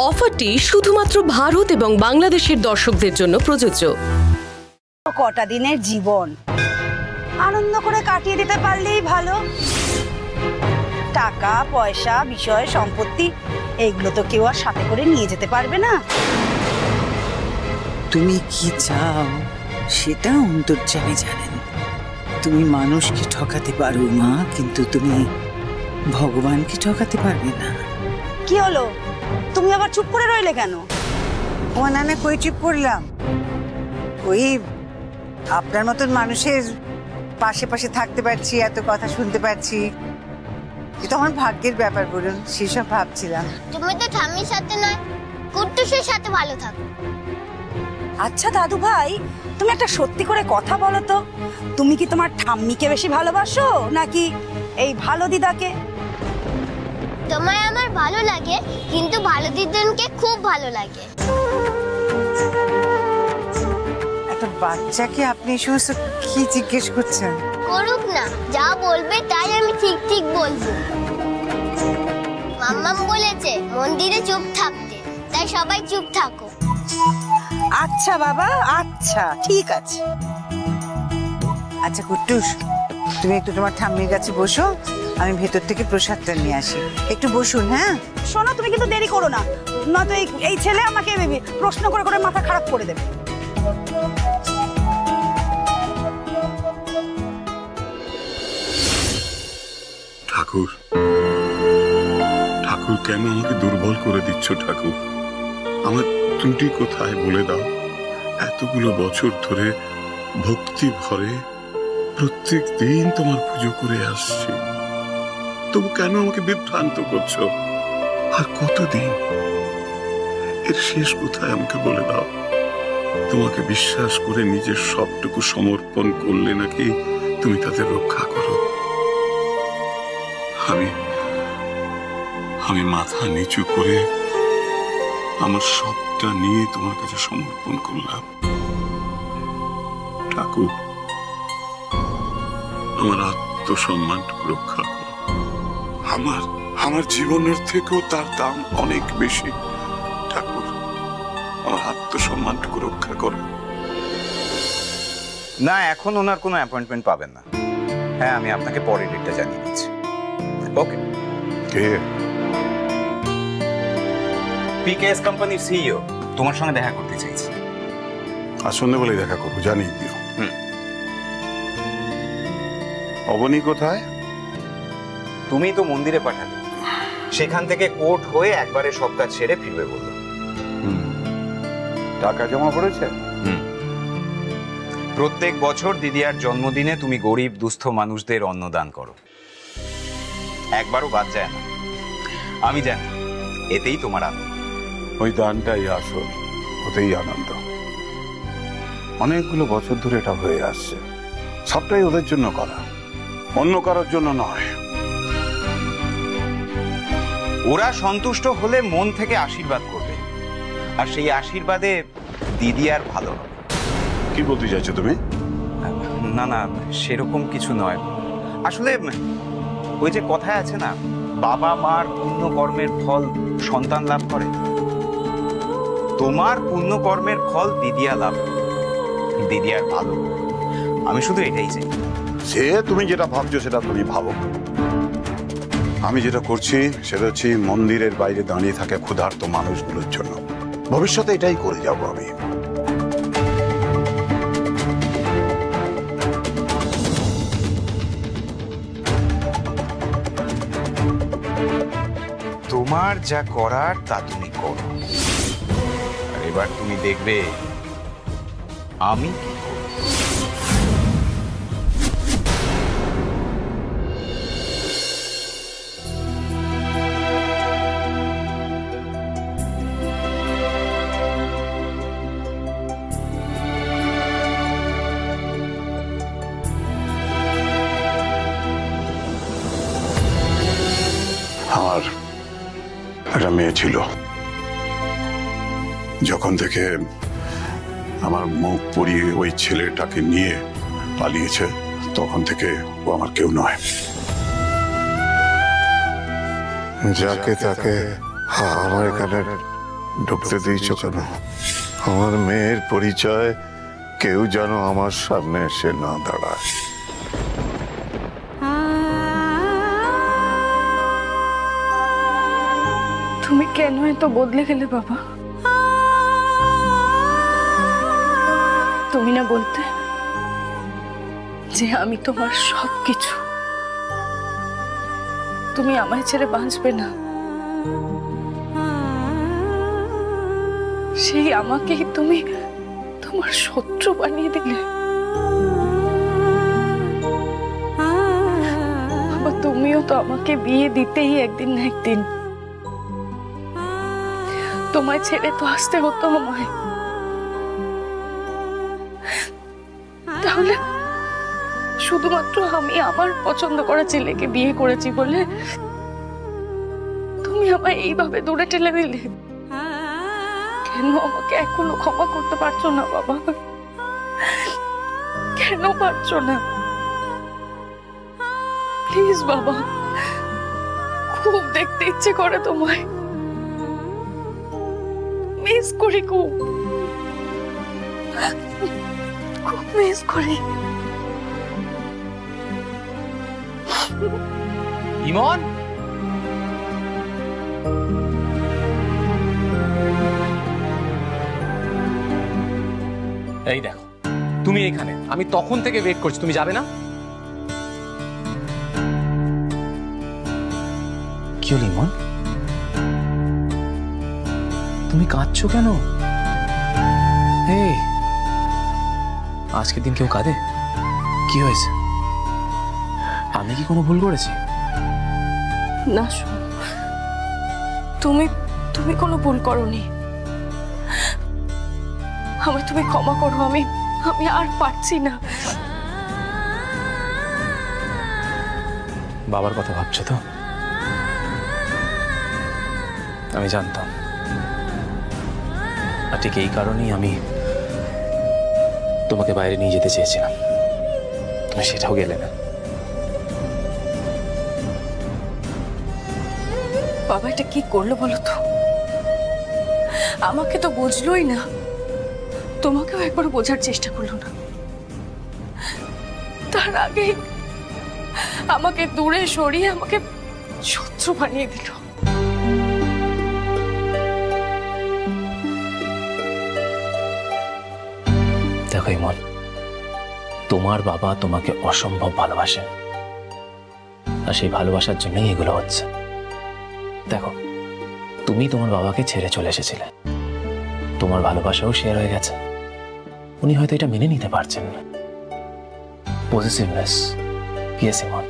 অফারটি শুধুমাত্র ভারত এবং বাংলাদেশের দর্শকদের জন্য প্রযোজ্য। কটা দিনের জীবন আনন্দ করে কাটিয়ে দিতে পারলেই ভালো। টাকা পয়সা বিষয় সম্পত্তি এগুলো তো কেউ আর সাথে করে নিয়ে যেতে পারবে না। তুমি কি চাও সেটা অন্তর্যামী জানেন। তুমি মানুষকে ঠকাতে পারো মা, কিন্তু তুমি ভগবানকে ঠকাতে পারবে না। কি হলো, তুমি আবার চুপ করে রইলে কেন? ও না না, কই চুপ করলাম? ওই আপনার মতন মানুষের পাশে পাশে থাকতে পারছি, এত কথা শুনতে পারছি, এটা আমার ভাগ্যের ব্যাপার। বলুন, সেসব ভাবছিলাম। তুমি তো ঠাম্মির সাথে নয়, কুট্টুসের সাথে ভালো থাকো। আচ্ছা দাদু ভাই, তুমি একটা সত্যি করে কথা বলো তো, তুমি কি তোমার ঠাম্মিকে বেশি ভালোবাসো নাকি এই ভালো দিদাকে? তোমায় আমার ভালো লাগে, কিন্তু ভালো দিদনকে খুব ভালো লাগে। একটা বাচ্চাকে আপনি এই সমস্ত কি জিজ্ঞেস করছেন? করুক না, যা বলবে তাই আমি ঠিক ঠিক বলবো। মাম্মাম বলেছে মন্দিরে চুপ থাকতে, তাই সবাই চুপ থাকো। আচ্ছা বাবা, আচ্ছা ঠিক আছে। আচ্ছা কুট্টুস, তুমি একটু তোমার ঠাম্মির কাছে বসো, আমি ভেতর থেকে প্রসাদটা নিয়ে আসি। একটু বসুন। হ্যাঁ শোনো, তুমি কিন্তু দেরি করো না, নয়তো এই ছেলে আমাকে প্রশ্ন করে করে মাথা খারাপ করে দেবে। ঠাকুর, ঠাকুর কেন আমাকে দুর্বল করে দিচ্ছ? ঠাকুর, আমার ত্রুটি কোথায় বলে দাও। এতগুলো বছর ধরে ভক্তি ভরে প্রত্যেক দিন তোমার পুজো করে আসছি, তবু কেন আমাকে বিভ্রান্ত করছো? আর কতদিন? এর শেষ কোথায় আমাকে বলে দাও। তোমাকে বিশ্বাস করে নিজের সবটুকু সমর্পণ করলে নাকি তুমি তাদের রক্ষা করো। আমি মাথা নিচু করে আমার সবটা নিয়ে তোমার কাছে সমর্পণ করলাম। ঠাকুর, আমার আত্মসম্মানটুকু রক্ষা করো। আমার জীবনের থেকেও তার দাম অনেক বেশি। ঠাকুর, আমার আত্মসম্মানটুকু রক্ষা করো। না, এখন ওনার কোনো অ্যাপয়েন্টমেন্ট পাবেন না। হ্যাঁ, আমি আপনাকে পরে ডেটটা জানিয়ে দিচ্ছি। ওকে। কে? পিকেএস কোম্পানির সিইও তোমার সঙ্গে দেখা করতে চাইছি। আর সন্ধ্যেবেলায় দেখা করবো, জানিয়ে দিও। অবনী কোথায়? তুমি তো মন্দিরে পাঠালে, সেখান থেকে কোর্ট হয়ে একবারে সব কাজ ছেড়ে ফিরবে বললো। টাকা জমা পড়েছে? প্রত্যেক বছর দিদিয়ার জন্মদিনে তুমি গরিব দুস্থ মানুষদের অন্নদান করো, একবারও বাদ যায় না। আমি জানি এতেই তোমার আনন্দ। ওই দানটাই আসল, ওতেই আনন্দ। অনেকগুলো বছর ধরে এটা হয়ে আসছে, সবটাই ওদের জন্য করা, অন্য কারোর জন্য নয়। ওরা সন্তুষ্ট হলে মন থেকে আশীর্বাদ করবে, আর সেই আশীর্বাদে দিদি আর ভালো হবে। কি বলতে চাইছো তুমি? না না, সেরকম কিছু নয়। আসলে ওই যে কথায় আছে না, বাবা মার পুণ্য কর্মের ফল সন্তান লাভ করে, তোমার পুণ্য কর্মের ফল দিদিয়া লাভ করে, দিদিয়ার ভালো। আমি শুধু এটাই চাই। সে তুমি যেটা ভাবছো সেটা তুমি ভাবো। আমি যেটা করছি সেটা হচ্ছে মন্দিরের বাইরে দাঁড়িয়ে থাকে ক্ষুধার্ত মানুষগুলোর জন্য। ভবিষ্যতে এটাই করে যাব আমি। তোমার যা করার তা তুমি করো, আর এবার তুমি দেখবে আমি কি করব। আমার একটা মেয়ে ছিল, যখন থেকে আমার মুখ পরিয়ে ওই ছেলেটাকে নিয়ে পালিয়েছে তখন থেকে ও আমার কেউ নয়। যাকে তাকে আমার এখানে ঢুকতে দিয়েছো কেন? আমার মেয়ের পরিচয় কেউ যেন আমার সামনে এসে না দাঁড়ায়। তুমি কেন এত বদলে গেলে বাবা? তুমি না বলতে যে আমি তোমার সবকিছু, তুমি আমায় ছেড়ে বাঁচবে না। সেই আমাকেই তুমি তোমার শত্রু বানিয়ে দিলে। বাবা, তুমিও তো আমাকে বিয়ে দিতেই একদিন না একদিন। তোমায় ছেড়ে তো আসতে হতো আমায়। তাহলে শুধুমাত্র আমি আমার পছন্দ করা ছেলেকে বিয়ে করেছি বলে তুমি আমায় এইভাবে দূরে ঠেলে দিলে? কেন আমাকে এখনো ক্ষমা করতে পারছো না বাবা? কেন পারছো না? প্লিজ বাবা, খুব দেখতে ইচ্ছে করে তোমায়, মিস করি, খুব খুব মিস করি। ইমন, এই দেখো তুমি এখানে, আমি তখন থেকে ওয়েট করছি, তুমি যাবে না? কি হলো ইমন, তুমি কাঁদছো কেন? এই আজকের দিন কেউ কাঁদে? কি হয়েছে? আমি কি কোনো ভুল করেছি? না শোন, তুমি তুমি কোনো ভুল করোনি। আমায় তুমি ক্ষমা করো, আমি আর পারছি না। বাবার কথা ভাবছো তো? আমি জানতাম, আর ঠিক এই কারণেই আমি তোমাকে বাইরে নিয়ে যেতে চেয়েছিলাম, তুমি সেটাও গেলে না। বাবা এটা কি করলো বলো তো? আমাকে তো বুঝলোই না, তোমাকেও একবার বোঝার চেষ্টা করলো না। তার আগে আমাকে দূরে সরিয়ে আমাকে শত্রু বানিয়ে দিল। দেখো ইমন, তোমার বাবা তোমাকে অসম্ভব ভালোবাসেন, আর সেই ভালোবাসার জন্যই এগুলো হচ্ছে। দেখো, তুমি তোমার বাবাকে ছেড়ে চলে এসেছিলে, তোমার ভালোবাসাও শেয়ার হয়ে গেছে। উনি হয়তো এটা মেনে নিতে পারছেন না। পজিটিভনেস, ইয়েস ইমন,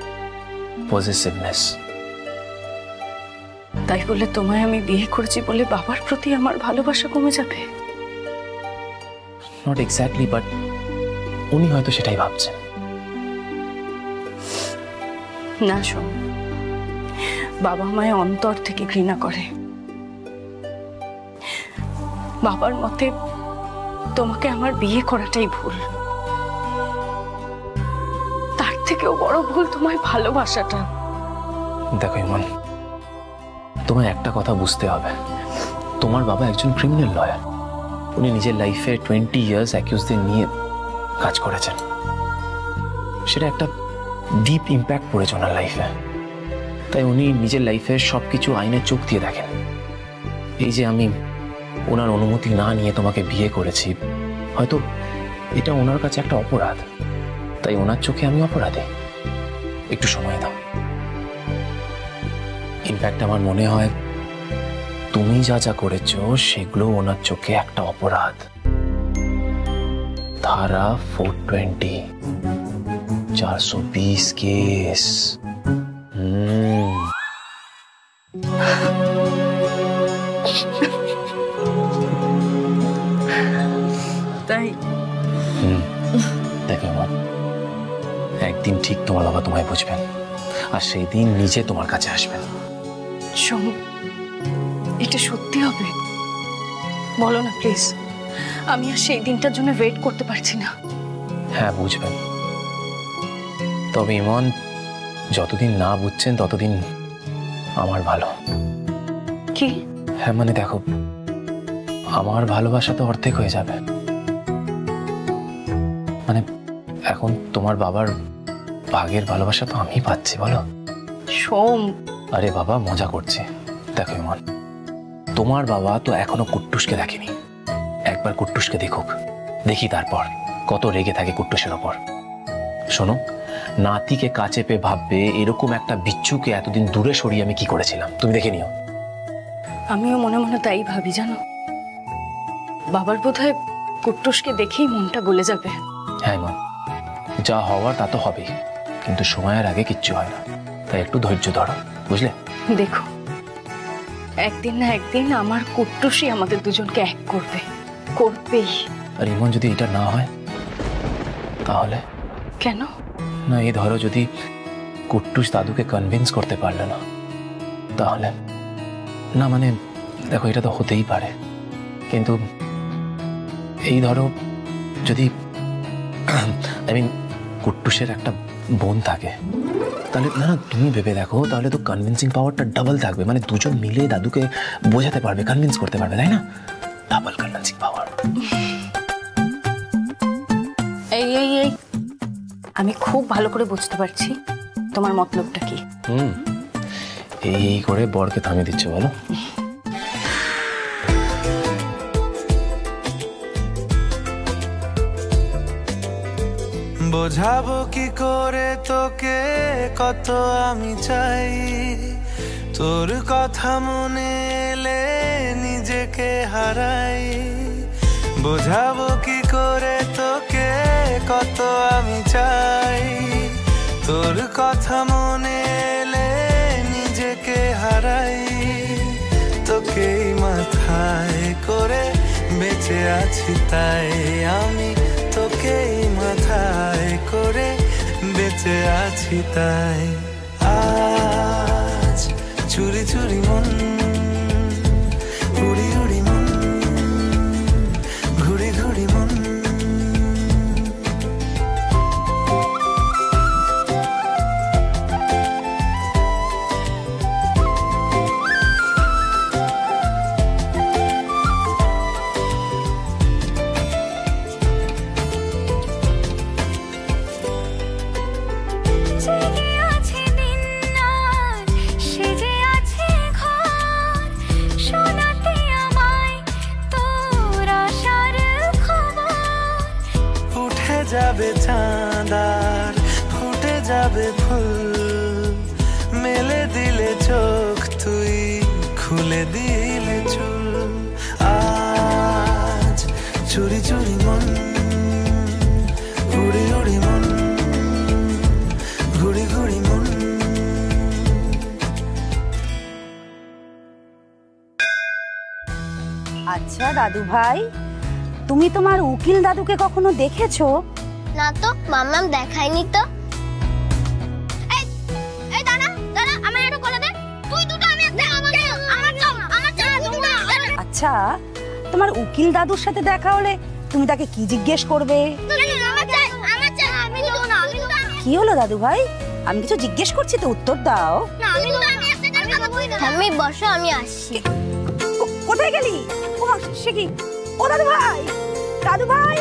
পজিটিভনেস। তাই বলে তোমায় আমি বিয়ে করেছি বলে বাবার প্রতি আমার ভালোবাসা কমে যাবে? নট এক্স্যাক্টলি, বাট উনি হয়তো সেটাই ভাবছেন। না শোন, বাবা আমায় অন্তর থেকে ঘৃণা করে। বাবার মতে তোমাকে আমার বিয়ে করাটাই ভুল, তার থেকেও বড় ভুল তোমায় ভালোবাসাটা। দেখো ইমন, তোমায় একটা কথা বুঝতে হবে, তোমার বাবা একজন ক্রিমিনাল লয়ার। উনি নিজের লাইফে 20 ইয়ার্স অ্যাকিউজদের নিয়ে কাজ করেছেন। সেটা একটা ডিপ ইম্প্যাক্ট পড়েছে ওনার লাইফে। তাই উনি নিজের লাইফে সবকিছু আইনের চোখ দিয়ে দেখেন। এই যে আমি ওনার অনুমতি না নিয়ে তোমাকে বিয়ে করেছি, হয়তো এটা ওনার কাছে একটা অপরাধ। তাই ওনার চোখে আমি অপরাধী। একটু সময় দাও। ইনফ্যাক্ট আমার মনে হয় তুমি যা যা করেছো সেগুলো ওনার চোখে একটা অপরাধ। ধারা 420, 420 কেস। তাই দেখো আমার, একদিন ঠিক তোমার বাবা তোমায় বুঝবেন, আর সেই দিন নিজে তোমার কাছে আসবেন। শোন, এটা সত্যি হবে? বলো না প্লিজ, আমি আর সেই দিনটার জন্য ওয়েট করতে পারছি না। হ্যাঁ বুঝবেন, তবে ইমন যতদিন না বুঝছেন ততদিন আমার ভালো। কি? হ্যাঁ মানে দেখো, আমার ভালোবাসা তো অর্ধেক হয়ে যাবে। মানে এখন তোমার বাবার ভাগের ভালোবাসা তো আমি পাচ্ছি, বলো? সোম, আরে বাবা, মজা করছি। দেখো ইমন, তোমার বাবা তো এখনো কুট্টুসকে দেখেনি। একবার কুট্টুসকে দেখুক, দেখি তারপর কত রেগে থাকে কুট্টুসের ওপর। শোনো, নাতিকে কাছে পেয়ে ভাববে এরকম একটা বিচ্ছুকে এতদিন দূরে সরিয়ে আমি কি করেছিলাম, তুমি দেখে নিও। আমিও মনে মনে তাই ভাবি, জানো। বাবার বোধহয় কুট্টুসকে দেখেই মনটা গলে যাবে। হ্যাঁ ইমন, যা হওয়ার তা তো হবেই, কিন্তু সময়ের আগে কিচ্ছু হয় না, তাই একটু ধৈর্য ধরো, বুঝলে? দেখো, একদিন না একদিন আমার কুট্টুসই আমাদের দুজনকে এক করবে, করবেই। আর ইমন, যদি এটা না হয় তাহলে? কেন? না, এই ধরো যদি কুট্টুস দাদুকে কনভিন্স করতে পারলো না, তাহলে? না মানে দেখো, এটা তো হতেই পারে, কিন্তু এই ধরো যদি আই মিন কুট্টুসের একটা বোন থাকে, তাহলে না না তুমি ভেবে দেখো, তাহলে তো কনভিন্সিং পাওয়ারটা ডাবল থাকবে। মানে দুজন মিলে দাদুকে বোঝাতে পারবে, কনভিন্স করতে পারবে, তাই না? ডাবল কনভিন্সিং পাওয়ার। এই এই এই আমি খুব ভালো করে বুঝতে পারছি তোমার মতলবটা কি। এই করে বরকে থামিয়ে দিচ্ছ, বলো? বোঝাবো কি করে তোকে কত আমি চাই, তোর কথা মনে এলে নিজেকে হারাই। বোঝাবো কি করে তোকে কত আমি চাই, তোর কথা মনে এলে নিজেকে হারাই। তোকেই মাথায় করে বেঁচে আছি তাই আমি, তোকেই মাথায় করে বেঁচে আছি তাই। আজ চুরি চুরি মন, উড়ি উড়ি মন, ঘুরি ঘুরি মন। যাবে চাঁদার ফুটে যাবে ফুল, মেলে দিলে চোখ তুই খুলে দিলে চুল। আজ চুরি চুরি মন, উড়ি উড়ি মন, ঘুরি ঘুরি মন। আচ্ছা দাদু ভাই, তুমি তোমার উকিল দাদুকে কখনো দেখেছো? না তো, মাম্মাম দেখায়নি তো। এই এই দাঁড়া দাঁড়া, আমার একটু করে দে। তুই দুটো, আমি একটা। আমার আচ্ছা, তোমার উকিল দাদুর সাথে দেখা হলে তুমি তাকে কি জিজ্ঞেস করবে? কি হলো দাদু ভাই, আমি কিছু জিজ্ঞেস করছি তো, উত্তর দাও। আমি বসো, আমি আসছি। কোথায় গেলি? সে কি? ও দাদু ভাই, দাদু ভাই,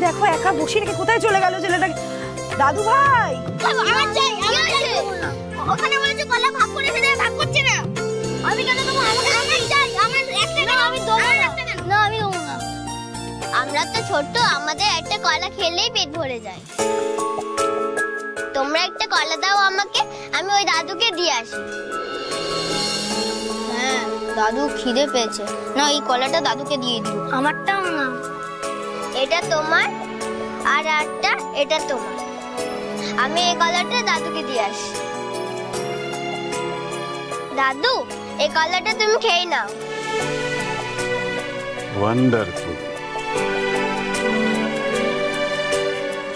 দেখো একা বসে রেখে কোথায় চলে গেল ছেলেটা। দাদু ভাই, ওখানে বলেছে কলা ভাগ করে ফেলে, ভাগ করছে না। আমি কেন দেবো? আমি চাই, আমার একটা না, আমি দেবো না। না, আমি দেবো না। আমরা তো ছোট, আমাদের একটা কলা খেলেই পেট ভরে যায়। তোমরা একটা কলা দাও আমাকে, আমি ওই দাদুকে দিয়ে আসি। হ্যাঁ, দাদু খিদে পেয়েছে। না, এই কলাটা দাদুকে দিয়ে দিও। আমারটাও না। এটা তোমার, আর একটা এটা তোমার। আমি এই কলাটা দাদুকে দিয়ে আসি। দাদু, এই কলাটা তুমি খেয়ে নাও। ওয়ান্ডারফুল।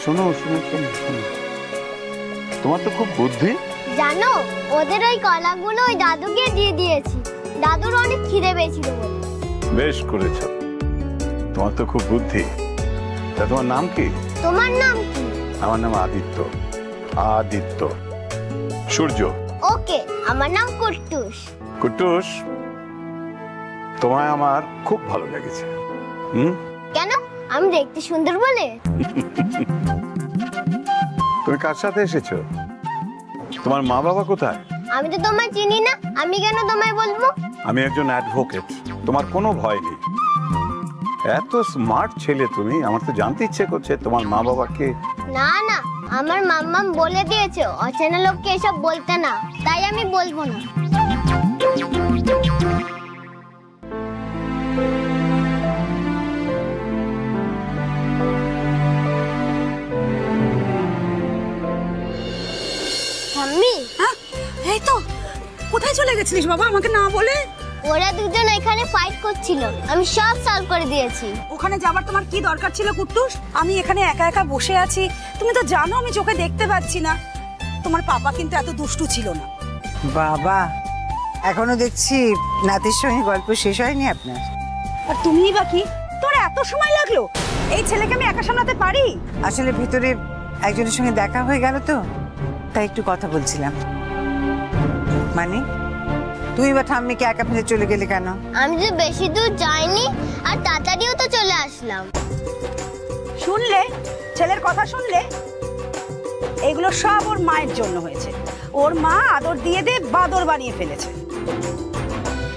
শোনো শোনো শোনো শোনো, তোমার তো খুব বুদ্ধি। জানো, ওদের ওই কলাগুলো ওই দাদুকে দিয়ে দিয়েছি। দাদুর অনেক খিদে পেয়েছিল বলে। বেশ করেছো, তোমার তো খুব বুদ্ধি। তা তোমার নাম কি? তোমার নাম কি? আমার নাম আদিত্য। আদিত্য সূর্য। ওকে, আমার নাম কুট্টুস। কুট্টুস, তোমায় আমার খুব ভালো লেগেছে। কেন? আমি দেখতে সুন্দর বলে? তুমি কার সাথে এসেছো? তোমার মা বাবা কোথায়? আমি তো তোমায় চিনি না, আমি কেন তোমায় বলবো? আমি একজন অ্যাডভোকেট, তোমার কোনো ভয় নেই। এত স্মার্ট ছেলে তুমি, আমার তো জানতে ইচ্ছে করছে তোমার মা বাবাকে। না না, আমার মাম্মাম বলে দিয়েছে অচেনা লোককে এসব বলতে না, তাই আমি বলবো না। মাম্মি, এই তো কোথায় চলে গেছিলিস বাবা আমাকে না বলে? ওরা দুজন এখানে ফাইট করছিল, আমি সব সলভ করে দিয়েছি। ওখানে যাবার তোমার কি দরকার ছিল কুট্টুস? আমি এখানে একা একা বসে আছি, তুমি তো জানো আমি চোখে দেখতে পাচ্ছি না। তোমার পাপা কিন্তু এত দুষ্টু ছিল না। বাবা, এখনো দেখছি নাতির সঙ্গে গল্প শেষ হয়নি আপনার। আর তুমিই বা কি, তোর এত সময় লাগলো? এই ছেলেকে আমি একা সামলাতে পারি? আসলে ভিতরে একজনের সঙ্গে দেখা হয়ে গেল তো, তাই একটু কথা বলছিলাম। মানে তুই বা ঠাম্মিকে একা ফেলে চলে গেলে কেন? আমি তো বেশি দূর যাইনি, আর তাড়াতাড়িও তো চলে আসলাম। শুনলে ছেলের কথা শুনলে? এগুলো সব ওর মায়ের জন্য হয়েছে। ওর মা আদর দিয়ে দিয়ে বাদর বানিয়ে ফেলেছে।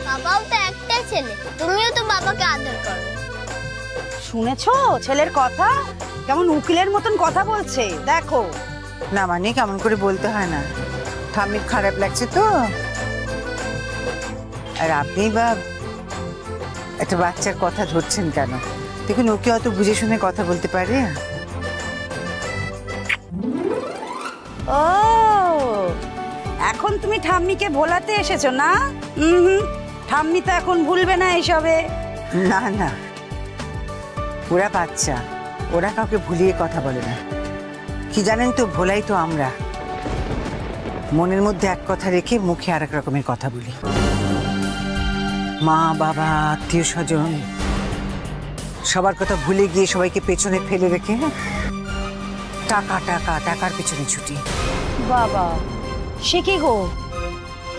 বাবাও তো একটাই ছেলে, তুমিও তো বাবাকে আদর করো। শুনেছো ছেলের কথা? কেমন উকিলের মতন কথা বলছে দেখো। না মানে কেমন করে বলতে হয় না, ঠাম্মির খারাপ লাগছে তো। আর আপনি বা একটা বাচ্চার কথা ধরছেন কেন? দেখুন ওকে অত বুঝে শুনে কথা বলতে পারে? ও, এখন তুমি ঠাম্মিকে ভোলাতে এসেছো না? ঠাম্মি তো এখন ভুলবে না এসবে। না না, ওরা বাচ্চা, ওরা কাউকে ভুলিয়ে কথা বলে না। কি জানেন তো, ভোলাই তো আমরা। মনের মধ্যে এক কথা রেখে মুখে আর এক রকমের কথা বলি। মা বাবা আত্মীয় স্বজন সবার কথা ভুলে গিয়ে সবাইকে পেছনে ফেলে রেখে টাকা টাকা টাকার পেছনে ছুটি। বাবা, সে কি গো,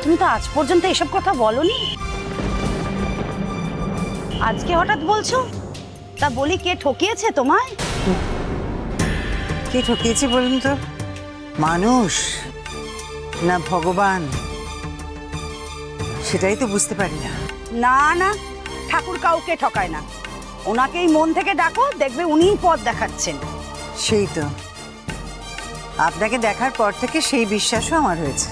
তুমি তো আজ পর্যন্ত এসব কথা বলনি, আজকে হঠাৎ বলছো? তা বলি, কে ঠকিয়েছে তোমায়? কে ঠকিয়েছে বলুন তো? মানুষ না ভগবান, সেটাই তো বুঝতে পারি না। না না, ঠাকুর কাউকে ঠকায় না। ওনাকেই মন থেকে ডাকো, দেখবে উনিই পথ দেখাচ্ছেন। সেই তো, আপনাকে দেখার পর থেকে সেই বিশ্বাসও আমার হয়েছে।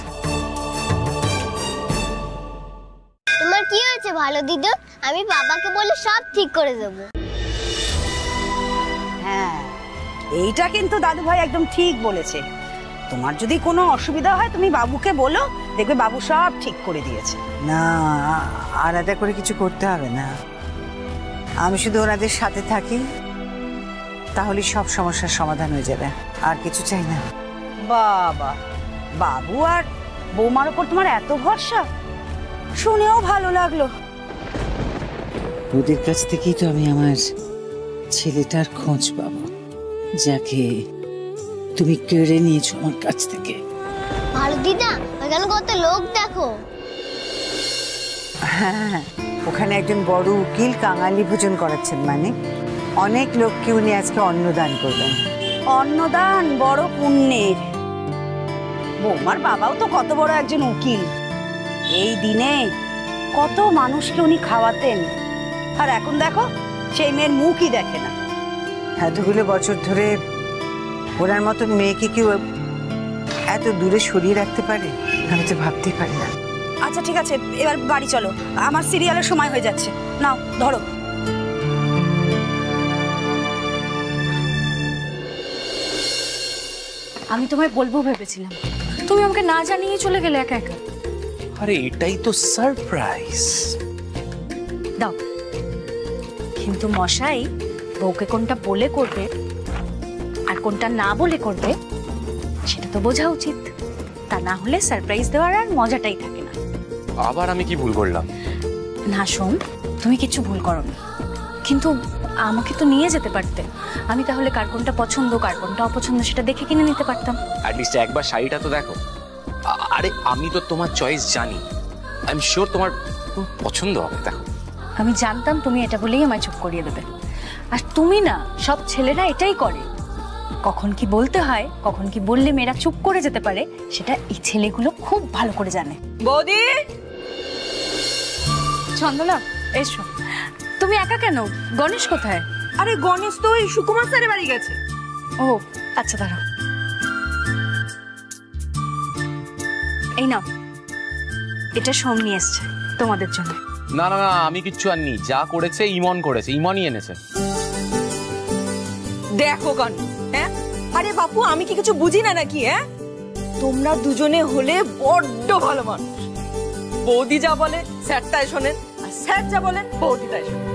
তোমার কি হয়েছে ভালো দিদি? আমি বাবাকে বলে সব ঠিক করে দেব। হ্যাঁ, এইটা কিন্তু দাদু ভাই একদম ঠিক বলেছে। তোমার যদি কোনো অসুবিধা হয় তুমি বাবুকে বলো, দেখবে বাবু সব ঠিক করে দিয়েছে। না, আলাদা করে কিছু করতে হবে না। আমি শুধু ওনাদের সাথে থাকি, তাহলে সব সমস্যার সমাধান হয়ে যাবে। আর কিছু চাই না। বাবা, বাবু আর বৌমার ওপর তোমার এত ভরসা, শুনেও ভালো লাগলো। ওদের কাছ থেকেই তো আমি আমার ছেলেটার খোঁজ পাবো, যাকে তুমি কেড়ে নিয়েছো আমার কাছ থেকে। ভালো দিদা, ওখানে কত লোক দেখো। হ্যাঁ, ওখানে একজন বড় উকিল কাঙালি ভোজন করাচ্ছেন। মানে অনেক লোককে উনি আজকে অন্নদান করবেন। অন্নদান বড় পুণ্যের। বৌমার বাবাও তো কত বড় একজন উকিল। এই দিনে কত মানুষকে উনি খাওয়াতেন, আর এখন দেখো সেই মেয়ের মুখই দেখে না। এতগুলো বছর ধরে ওনার মতন মেয়েকে কেউ এত দূরে সরিয়ে রাখতে পারে? আমি তো ভাবতেই পারি না। আচ্ছা ঠিক আছে, এবার বাড়ি চলো, আমার সিরিয়ালের সময় হয়ে যাচ্ছে। নাও ধরো। আমি তোমায় বলবো ভেবেছিলাম, তুমি আমাকে না জানিয়ে চলে গেলে একা একা। আরে এটাই তো সারপ্রাইজ। দাও, কিন্তু মশাই বউকে কোনটা বলে করবে আর কোনটা না বলে করবে সেটা তো বোঝা উচিত। তা না হলে সারপ্রাইজ দেওয়ার আর মজাটাই থাকে না। আবার আমি কি ভুল করলাম? না শোন, তুমি কিছু ভুল করোনি, কিন্তু আমাকে তো নিয়ে যেতে পারতে। আমি তাহলে কার কোনটা পছন্দ কার কোনটা অপছন্দ সেটা দেখে কিনে নিতে পারতাম। অ্যাটলিস্ট একবার শাড়িটা তো দেখো। আরে আমি তো তোমার চয়েস জানি, আই এম শিওর তোমার পছন্দ হবে। দেখো আমি জানতাম তুমি এটা বলেই আমায় চুপ করিয়ে দেবে। আর তুমি না, সব ছেলেরা এটাই করে, কখন কি বলতে হয়, কখন কি বললে মেয়েরা চুপ করে যেতে পারে, সেটা এই ছেলেগুলো খুব ভালো করে জানে। বৌদি, চন্দনা এসো। তুমি একা কেন? গণেশ কোথায়? আরে গণেশ তো ওই সুকুমার স্যারের বাড়ি গেছে। ও আচ্ছা, দাঁড়াও। এই নাও, এটা সোম নিয়ে এসছে তোমাদের জন্য। না না না, আমি কিচ্ছু আননি, যা করেছে ইমন করেছে, ইমনই এনেছে। দেখো গান, হ্যাঁ? আরে বাপু, আমি কি কিছু বুঝি না নাকি? হ্যাঁ, তোমরা দুজনে হলে বড্ড ভালো মানুষ। বৌদি যা বলে স্যার তাই শোনেন, আর স্যার যা বলেন বৌদি তাই শোনেন।